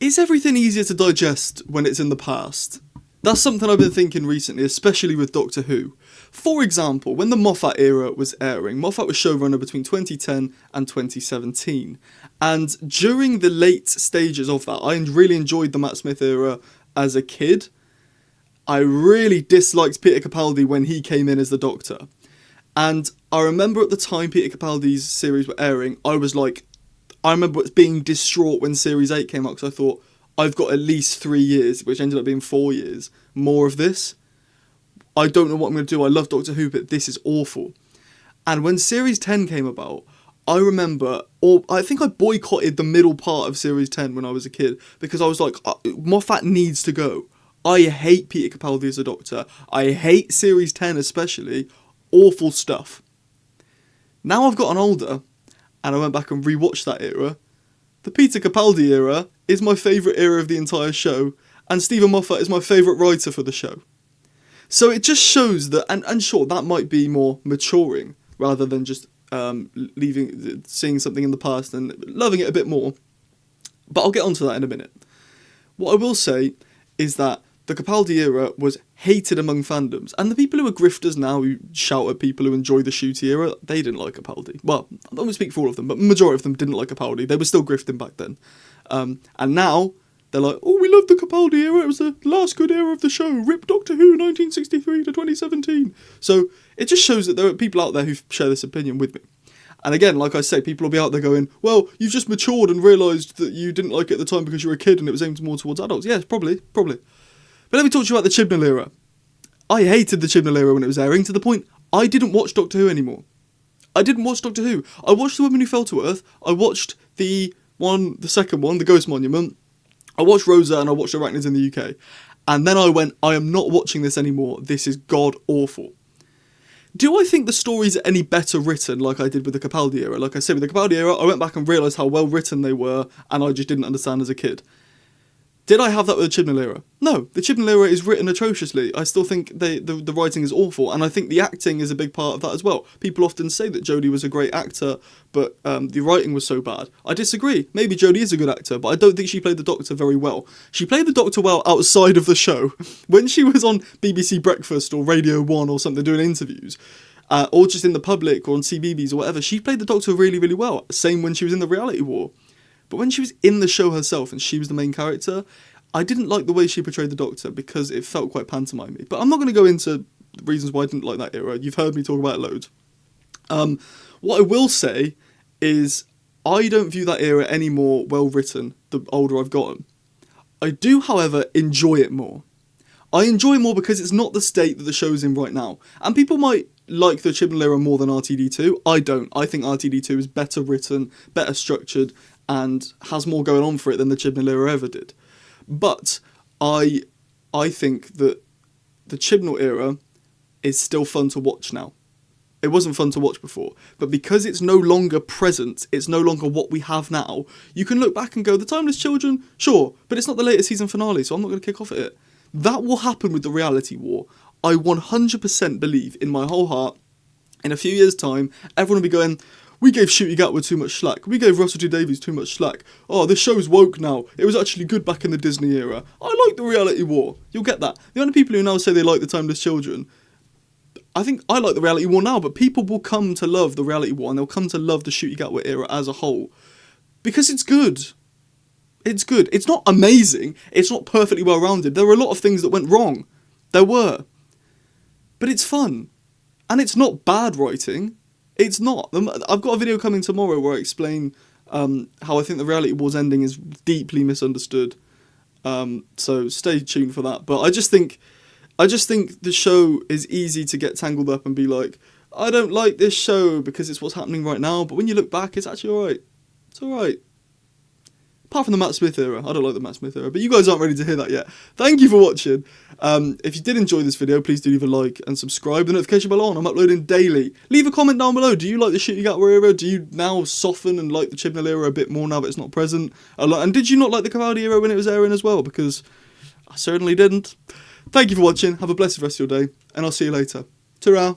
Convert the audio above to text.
Is everything easier to digest when it's in the past? That's something I've been thinking recently, especially with Doctor Who. For example, when the Moffat era was airing, Moffat was showrunner between 2010 and 2017. And during the late stages of that, I really enjoyed the Matt Smith era as a kid. I really disliked Peter Capaldi when he came in as the Doctor. And I remember at the time Peter Capaldi's series were airing, I remember being distraught when Series 8 came out because I thought, I've got at least 3 years, which ended up being 4 years, more of this. I don't know what I'm going to do. I love Doctor Who, but this is awful. And when Series 10 came about, I remember, or I think I boycotted the middle part of Series 10 when I was a kid, because I was like, Moffat needs to go. I hate Peter Capaldi as a Doctor. I hate Series 10 especially. Awful stuff. Now I've gotten older, and I went back and rewatched that era. The Peter Capaldi era is my favourite era of the entire show, and Stephen Moffat is my favourite writer for the show. So it just shows that, and sure, that might be more maturing, rather than just seeing something in the past and loving it a bit more. But I'll get onto that in a minute. What I will say is that the Capaldi era was hated among fandoms, and the people who are grifters now, who shout at people who enjoy the Ncuti era, they didn't like Capaldi. Well, I don't want to speak for all of them, but the majority of them didn't like Capaldi. They were still grifting back then. And now, they're like, oh, we love the Capaldi era, it was the last good era of the show, rip Doctor Who 1963 to 2017. So, it just shows that there are people out there who share this opinion with me. And again, like I say, people will be out there going, well, you've just matured and realised that you didn't like it at the time because you were a kid and it was aimed more towards adults. Yes, probably. But let me talk to you about the Chibnall era. I hated the Chibnall era when it was airing, to the point I didn't watch Doctor Who anymore. I didn't watch Doctor Who. I watched The Woman Who Fell to Earth. I watched the second one, The Ghost Monument. I watched Rosa and I watched Arachnids in the UK. And then I went, I am not watching this anymore. This is god awful. Do I think the stories are any better written like I did with the Capaldi era? Like I said, with the Capaldi era, I went back and realised how well written they were, and I just didn't understand as a kid. Did I have that with the Chibnall era? No, the Chibnall era is written atrociously. I still think the writing is awful, and I think the acting is a big part of that as well. People often say that Jodie was a great actor, but the writing was so bad. I disagree. Maybe Jodie is a good actor, but I don't think she played the Doctor very well. She played the Doctor well outside of the show. When she was on BBC Breakfast or Radio 1 or something doing interviews, or just in the public or on CBeebies or whatever, she played the Doctor really, really well. Same when she was in the Reality War. But when she was in the show herself and she was the main character, I didn't like the way she portrayed the Doctor because it felt quite pantomime-y. But I'm not going to go into reasons why I didn't like that era. You've heard me talk about it loads. What I will say is I don't view that era any more well-written the older I've gotten. I do, however, enjoy it more. I enjoy it more because it's not the state that the show's in right now. And people might like the Chibnall era more than RTD2. I don't. I think RTD2 is better written, better structured, and has more going on for it than the Chibnall era ever did. But I think that the Chibnall era is still fun to watch now. It wasn't fun to watch before, but because it's no longer present, it's no longer what we have now, you can look back and go, The Timeless Children, sure, but it's not the latest season finale, so I'm not going to kick off at it. That will happen with the Reality War. I 100% believe in my whole heart, in a few years' time, everyone will be going, we gave Ncuti Gatwa too much slack. We gave Russell T Davies too much slack. Oh, this show's woke now. It was actually good back in the Disney era. I like the Reality War. You'll get that. The only people who now say they like the Timeless Children, I think I like the Reality War now, but people will come to love the Reality War and they'll come to love the Ncuti Gatwa era as a whole. Because it's good. It's good. It's not amazing. It's not perfectly well-rounded. There were a lot of things that went wrong. There were. But it's fun. And it's not bad writing. It's not. I've got a video coming tomorrow where I explain how I think the Reality War's ending is deeply misunderstood. So stay tuned for that. But I just think the show is easy to get tangled up and be like, I don't like this show because it's what's happening right now. But when you look back, it's actually alright. It's alright. Apart from the Matt Smith era. I don't like the Matt Smith era, but you guys aren't ready to hear that yet. Thank you for watching. If you did enjoy this video, please do leave a like and subscribe. The notification bell on. I'm uploading daily. Leave a comment down below. Do you like the Ncuti Gatwa era? Do you now soften and like the Chibnall era a bit more now that it's not present? And did you not like the Capaldi era when it was airing as well? Because I certainly didn't. Thank you for watching. Have a blessed rest of your day, and I'll see you later. Ta-ra.